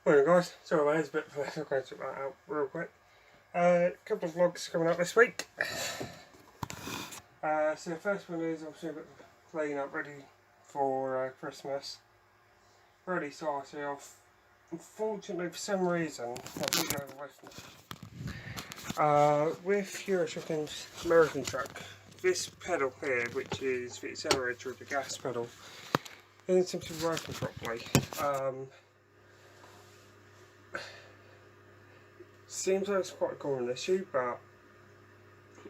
Morning guys, sorry about this, but I'm going to sort that out real quick. Couple of vlogs coming up this week. So the first one is obviously clean up ready for Christmas. Already started off. Unfortunately, for some reason, I've been going away from with Euroshipping's American truck. This pedal here, which is the accelerator of the gas pedal, isn't simply working properly. Seems like it's quite a common issue, but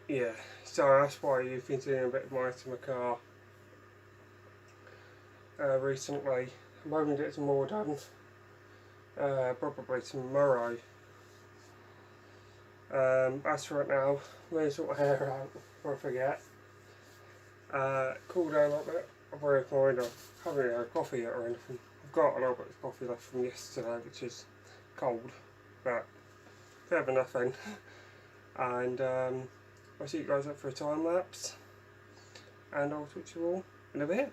yeah, so that's why you've been seeing a bit of my to my car recently. I'm hoping to get some more done, probably tomorrow. As for right now, I'm going to sort my hair out before I forget. Cool down a little bit. I'm very annoyed. I haven't had coffee yet or anything. I've got a little bit of coffee left from yesterday, which is cold, but better than nothing. And I'll see you guys up for a time lapse, and I'll talk to you all in a bit.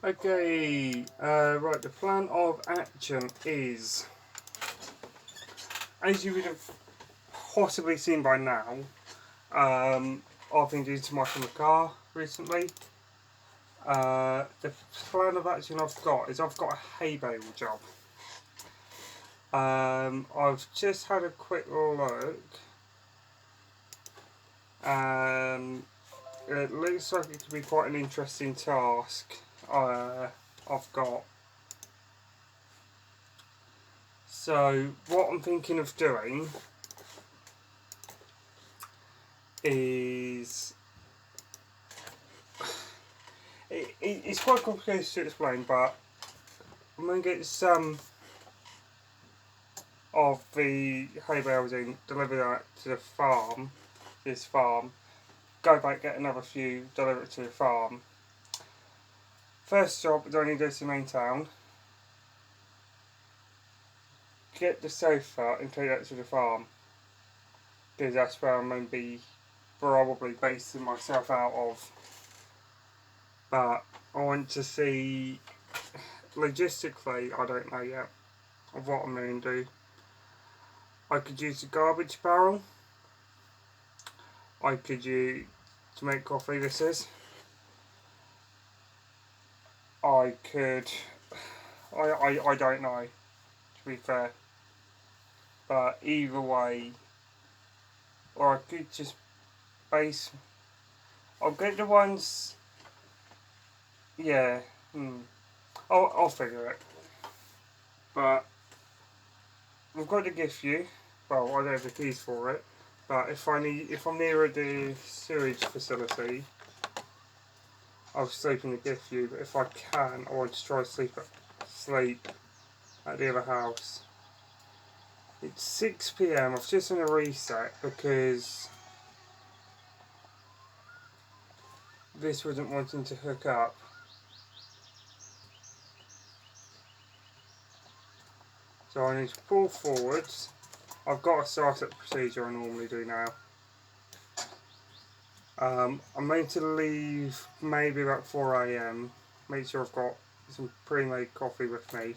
Okay, right, the plan of action is, as you would have possibly seen by now, I've been doing some work on the car recently. The plan of action I've got is I've got a hay bale job. I've just had a quick look. It looks like it could be quite an interesting task I've got. So what I'm thinking of doing is it's quite complicated to explain, but I'm going to get some of the hay bales in, deliver that to the farm, this farm, go back, get another few, deliver it to the farm. First job is I need to go to the main town, get the sofa and take that to the farm, because that's where I'm going to be probably basing myself out of. But I want to see, logistically, I don't know yet of what I'm going to do. I could use a garbage barrel. I could use to make coffee. This is. I could. I don't know, to be fair. But either way, or I could just base. I'll get the ones. Yeah. I'll figure it. But I've got to gift you. Well, I don't have the keys for it. But if I'm near the sewage facility, I'll sleep in the gift you. But if I can, I want to try to sleep at the other house. It's 6 PM. I've just done a reset because this wasn't wanting to hook up. So I need to pull forwards. I've got a startup procedure I normally do now. I'm going to leave maybe about 4 AM. Make sure I've got some pre-made coffee with me.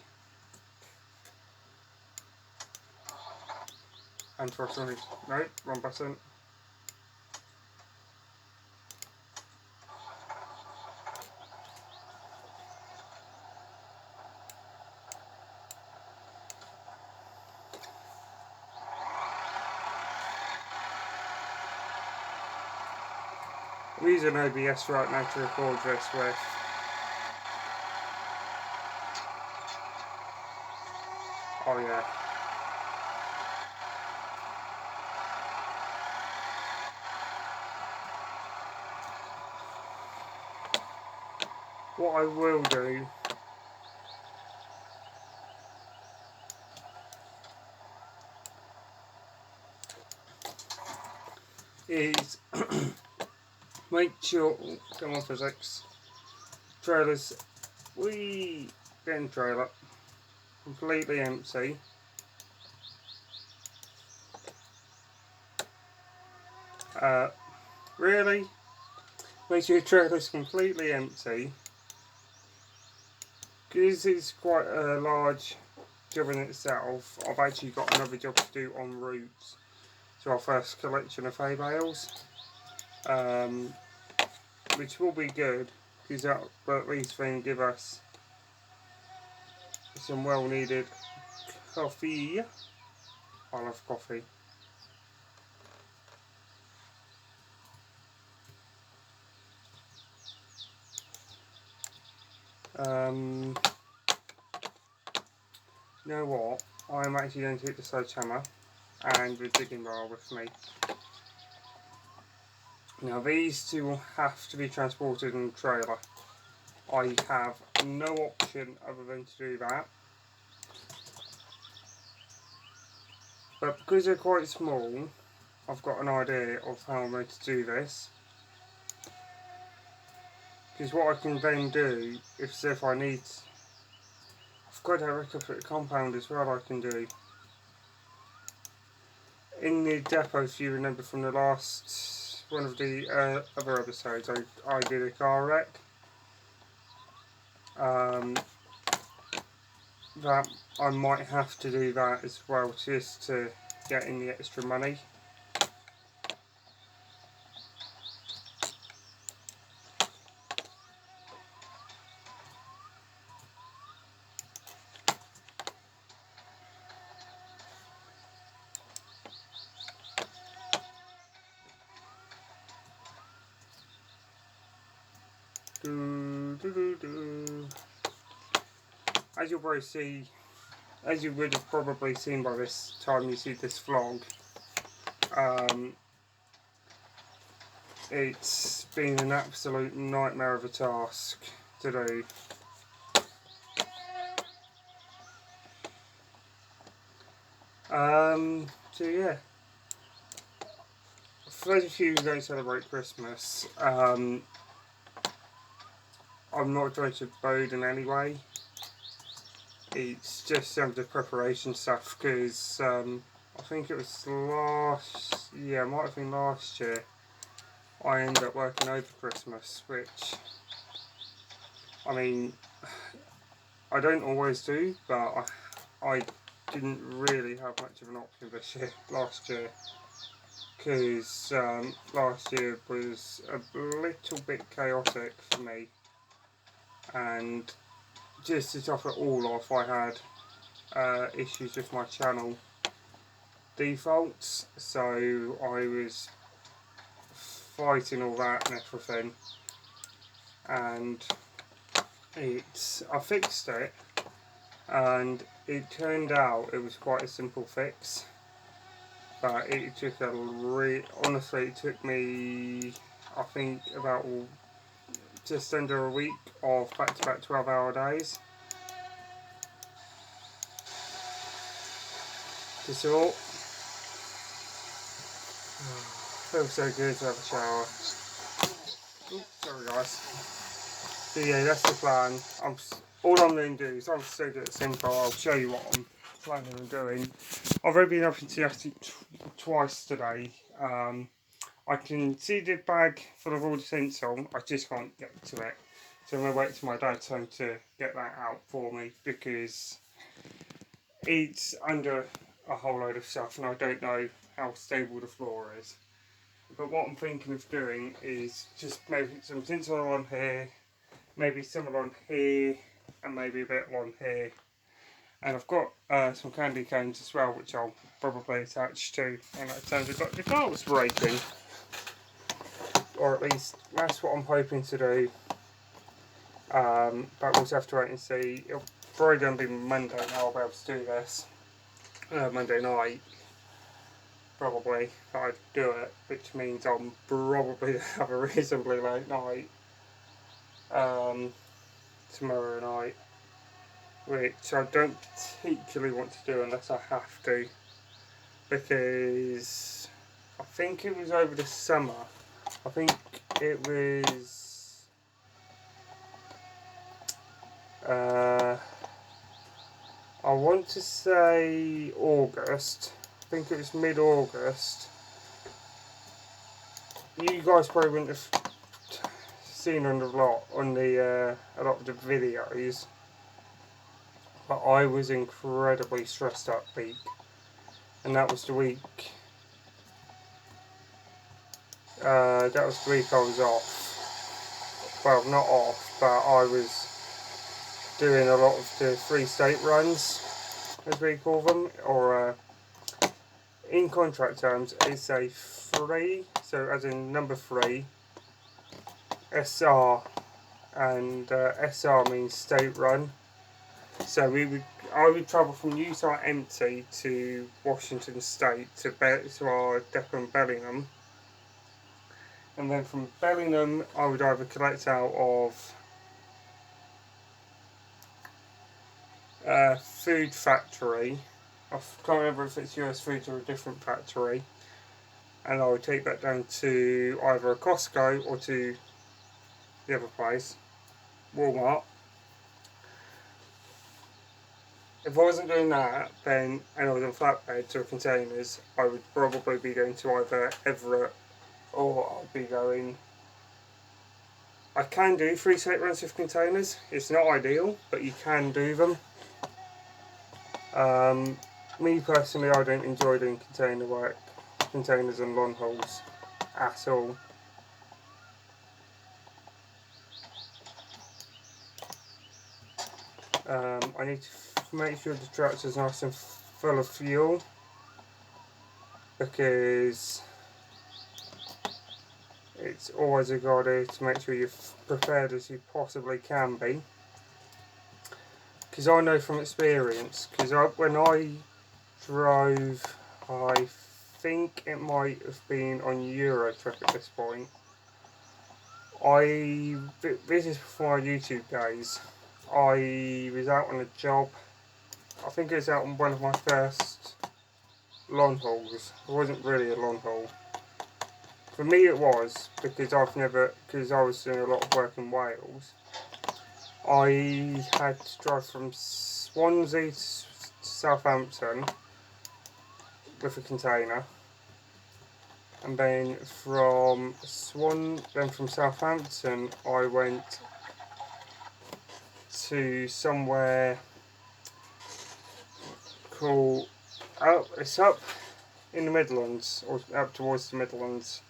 And for some reason, no, wrong button. I'm using OBS right now to record this with. Oh yeah. What I will do is make sure, come on physics, trailers, getting trailer, completely empty. Really? Make sure your trailer's completely empty. because it's quite a large job in itself, I've actually got another job to do en route to our first collection of hay bales, which will be good because that will at least then give us some well needed coffee. I love coffee. You know what? I'm actually going to take the sledgehammer and the digging bar with me. Now these two will have to be transported in a trailer. I have no option other than to do that. But because they're quite small, I've got an idea of how I'm going to do this. Because what I can then do, if I need, I've got a retrofit compound as well I can do. In the depot, if you remember from the last one of the other episodes, I did a car wreck. That I might have to do that as well just to get in the extra money. As you'll probably see, as you would have probably seen by this time you see this vlog, it's been an absolute nightmare of a task to do. So yeah, for those of you who don't celebrate Christmas, I'm not trying to bode in any way. It's just some of the preparation stuff because I think it was it might have been last year, I ended up working over Christmas, which, I mean, I don't always do, but I didn't really have much of an option last year, because last year was a little bit chaotic for me, and just to top it all off, I had issues with my channel defaults, so I was fighting all that and everything, and I fixed it, and it turned out it was quite a simple fix, but it took honestly it took me, I think, about just under a week of back-to-back 12-hour days to sort. Feels so good to have a shower. Oops, sorry guys. So yeah, that's the plan. All I'm going to do is, I'll still do it simple. I'll show you what I'm planning on doing. I've already been up into the attic twice today. I can see the bag full of all the tinsel, I just can't get to it. So I'm going to wait till my dad's home to get that out for me, because it's under a whole load of stuff and I don't know how stable the floor is. But what I'm thinking of doing is just maybe some tinsel on here, maybe some on here, and maybe a bit on here. And I've got some candy canes as well, which I'll probably attach to, and that sounds like the car was breaking. Or at least that's what I'm hoping to do. But we'll just have to wait and see. It'll probably going to be Monday now I'll be able to do this. Monday night, probably, if I do it, which means I'm probably have a reasonably late night tomorrow night, which I don't particularly want to do unless I have to, because I think it was over the summer. I think it was I want to say August. I think it was mid-August. You guys probably wouldn't have seen on the lot on the a lot of the videos, but I was incredibly stressed that week, and that was the week. That was the week I was off. Well, not off, but I was doing a lot of the free state runs, as we call them, or in contract terms, it's a free, so as in number 3, SR, and SR means state run. So I would travel from Utah empty to Washington State to our depot in Bellingham, and then from Bellingham I would either collect out of a food factory. I can't remember if it's US Foods or a different factory, and I would take that down to either a Costco or to the other place, Walmart. If I wasn't doing that, then and I was on flatbeds or containers, I would probably be going to either Everett or I'd be going. I can do free state runs with containers. It's not ideal, but you can do them. Me personally, I don't enjoy doing container work, containers and long hauls at all. I need to make sure the tractor's nice and full of fuel, because it's always a good idea to make sure you're prepared as you possibly can be. Because I know from experience, because when I drove, I think it might have been on Euro Truck at this point. This is before my YouTube days. I was out on a job. I think it was out on one of my first long hauls. It wasn't really a long haul. For me it was, because I was doing a lot of work in Wales. I had to drive from Swansea to Southampton with a container, and then from Southampton I went to somewhere called it's up in the Midlands, or up towards the Midlands,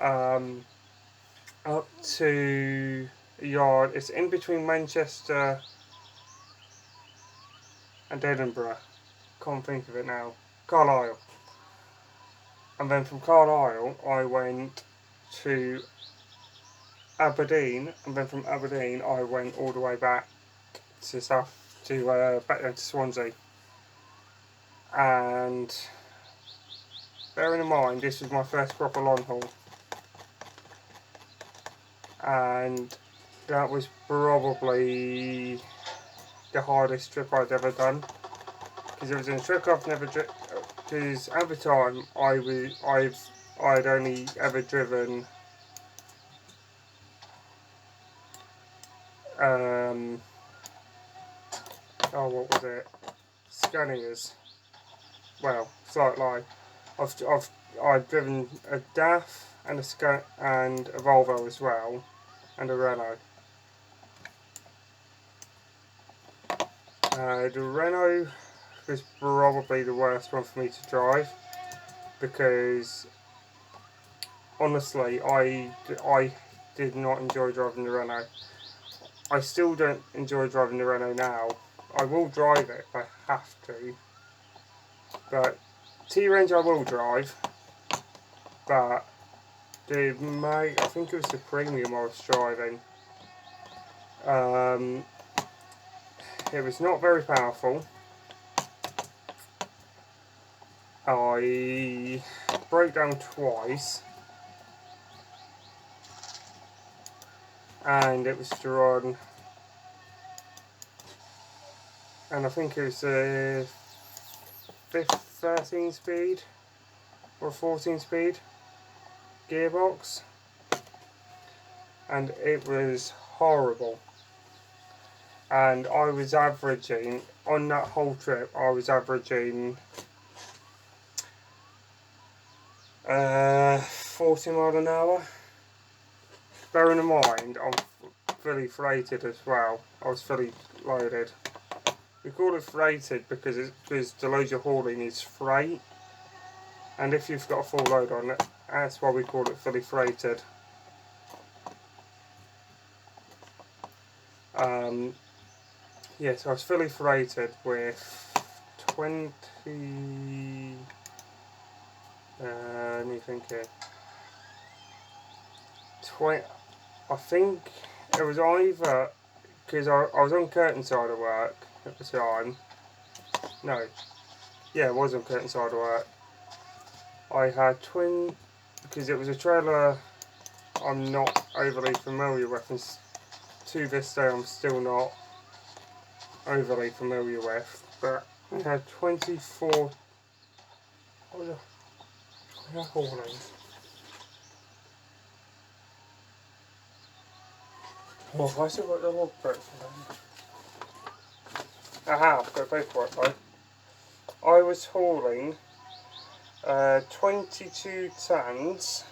up to a yard. It's in between Manchester and Edinburgh. Can't think of it now. Carlisle. And then from Carlisle I went to Aberdeen, and then from Aberdeen I went all the way back to back down to Swansea. And bearing in mind this was my first proper long haul, and that was probably the hardest trip I'd ever done, because it was a trip I've never driven. Because at the time I'd only ever driven what was it? Scanias. Well, slight lie. I've driven a DAF and a Volvo as well, and a Renault. The Renault was probably the worst one for me to drive, because honestly I did not enjoy driving the Renault. I still don't enjoy driving the Renault now. I will drive it if I have to, but T-Range I will drive, but I think it was the Premium I was driving. It was not very powerful. I broke down twice, and it was to run, and I think it was a 13 speed or 14 speed gearbox, and it was horrible. And I was averaging, on that whole trip, I was averaging 40 miles an hour. Bearing in mind, I'm fully freighted as well. I was fully loaded. We call it freighted because the load you're hauling is freight, and if you've got a full load on it, that's why we call it fully freighted. Yeah, so I was fully freighted with 20. Let me think here. 20. I think it was either because I was on curtain side of work at the time. No, yeah, it was on curtain side of work. I had because it was a trailer I'm not overly familiar with, and to this day I'm still not overly familiar with. But I had 24. What was I hauling? Oh, I still got the log book. Aha, I've got paperwork though. I was hauling 22 tons.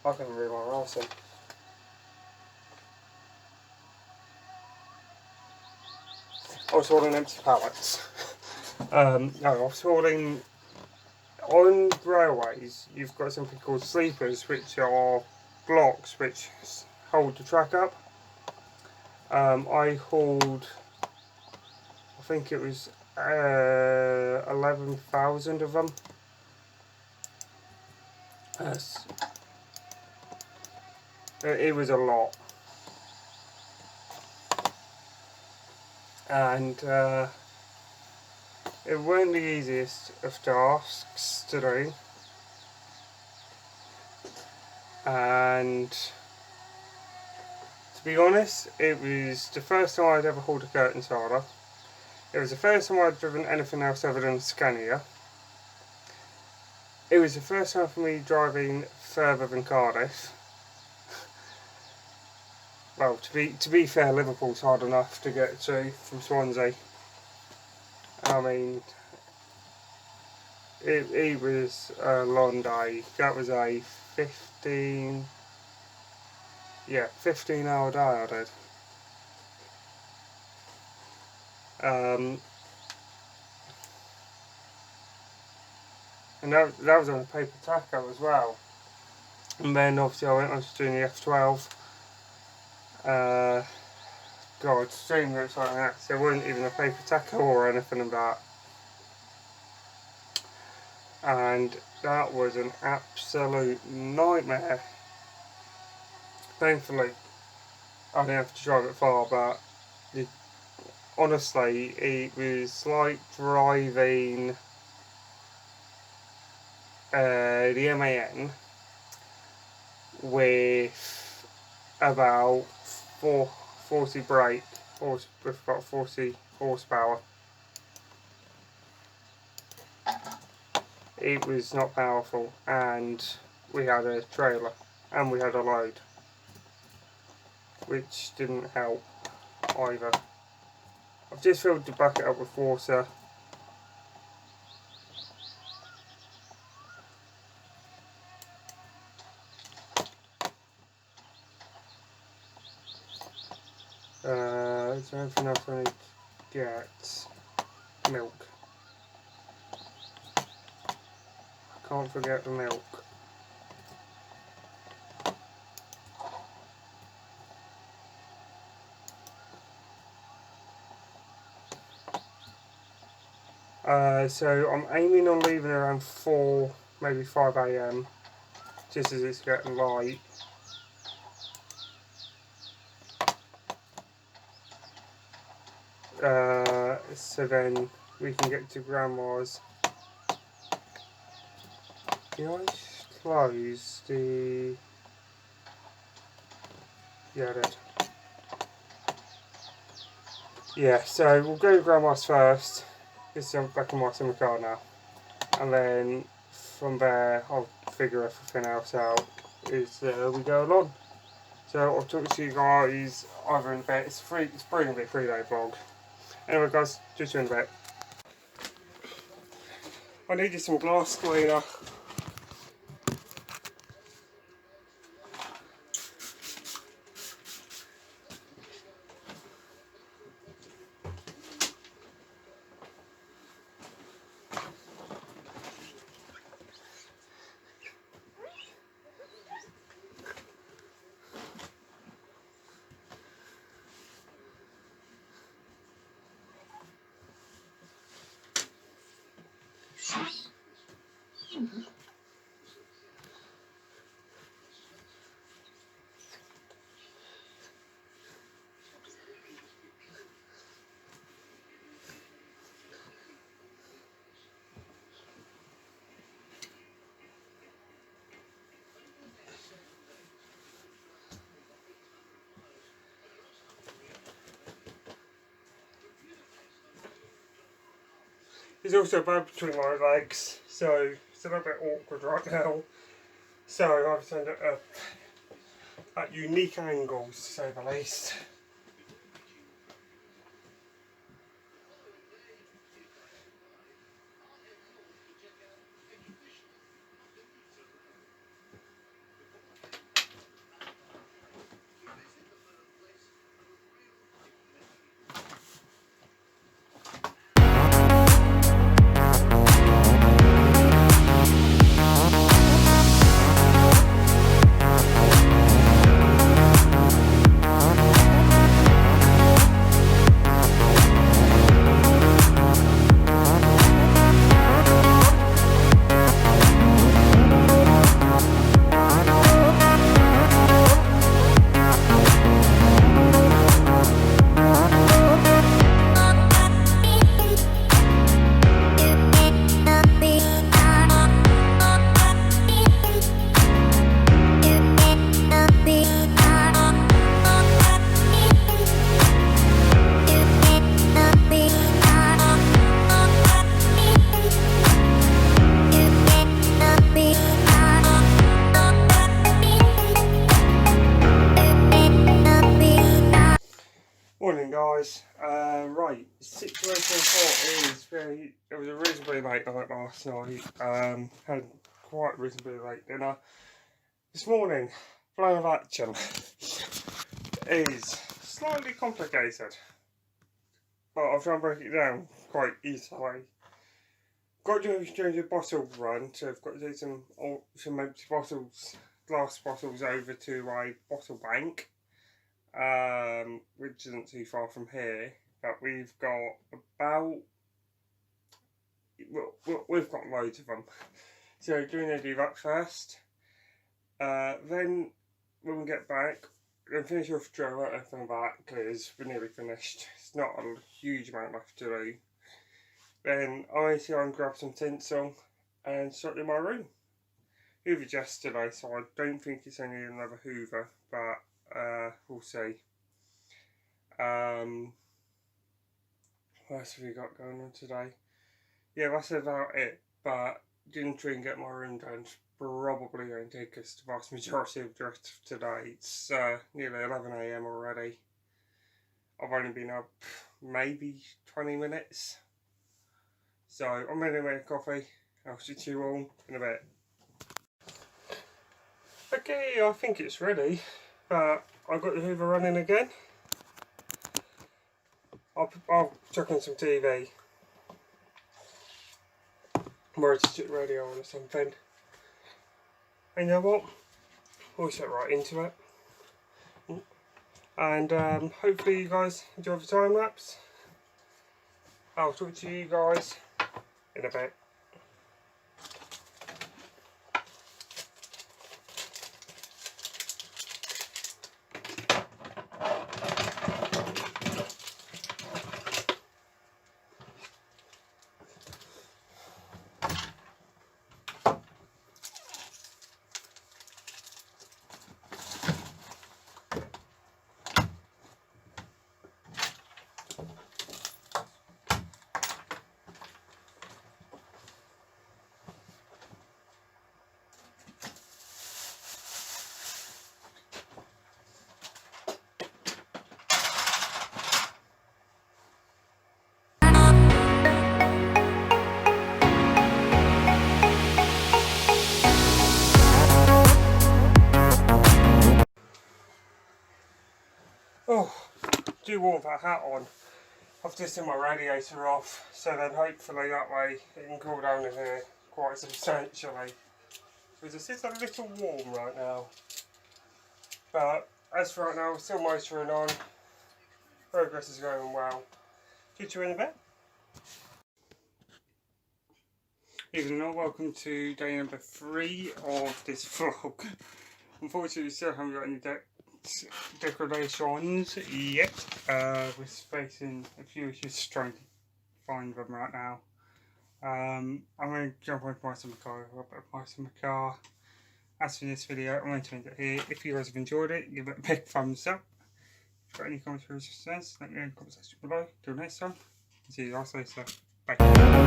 I can read my writing. I was hauling empty pallets. No, I was hauling. On railways, you've got something called sleepers, which are blocks which hold the track up. I hauled, I think it was 11,000 of them. Yes. It was a lot. And it weren't the easiest of tasks to do. And to be honest, it was the first time I'd ever hauled a curtain sander. It was the first time I'd driven anything else other than a Scania. It was the first time for me driving further than Cardiff. Well, to be fair, Liverpool's hard enough to get to from Swansea. I mean, it was a long day. That was a 15-hour day I did. And that was on a paper tacho as well. And then obviously I went on to doing the F12. God, extreme routes like that. So there wasn't even a paper tacho or anything of that. And that was an absolute nightmare. Thankfully, I didn't have to drive it far, but honestly, it was like driving the MAN with about 40 brake, with about 40 horsepower. It was not powerful, and we had a trailer and we had a load, which didn't help either. I've just filled the bucket up with water. Is there anything else I need to get? Milk. I can't forget the milk. So I'm aiming on leaving around 4, maybe 5 AM, just as it's getting light. So then we can get to Grandma's. Did I close the... Yeah, I did. Yeah, so we'll go to Grandma's first. Just jump back in my summer car now. And then from there I'll figure everything else out as we go along. So I'll talk to you guys either in a bit. It's probably going to be a 3-day vlog. Anyway guys, just in a bit. I needed some glass cleaner. There's also a bed between my legs, so it's a little bit awkward right now. So I've turned it up at unique angles, to say the least. Morning guys, right, situation is it was a reasonably late night last night, had quite a reasonably late dinner. This morning, plan of action is slightly complicated, but I'll try and break it down quite easily. Got to exchange a bottle run, so I've got to do some empty bottles, glass bottles over to a bottle bank. Which isn't too far from here, but we've got we've got loads of them. So we're going to do that first. Then when we get back, we're going to finish off drawing everything back because we're nearly finished. It's not a huge amount left to do. Then I need to go and grab some tinsel and start in my room. Hoovered yesterday, so I don't think it's only another hoover, but we'll see. What else have we got going on today? Yeah, that's about it. But didn't try and get my room done. It's probably going to take us the vast majority of the rest of today. It's nearly 11 AM already. I've only been up maybe 20 minutes. So I'm ready to make a coffee. I'll see you all in a bit. Okay, I think it's ready. But I've got the hoover running again. I'll chuck on some TV. Or just sit radio on or something. And you know what? We'll get right into it. And hopefully you guys enjoy the time lapse. I'll talk to you guys in a bit. Oh, do want that hat on. I've just turned my radiator off, so then hopefully that way it can cool down in here quite substantially. Because it is a little warm right now. But as for right now, we're still motoring on. Progress is going well. See you in a bit. Even though, welcome to day number 3 of this vlog. Unfortunately, we still haven't got any decorations yet. We're facing a few issues trying to find them right now. I'm going to jump over my car. As for this video, I'm going to end it here. If you guys have enjoyed it, give it a big thumbs up. If you've got any comments or suggestions, let me know in the comment section below. Till next time, see you guys later. Bye.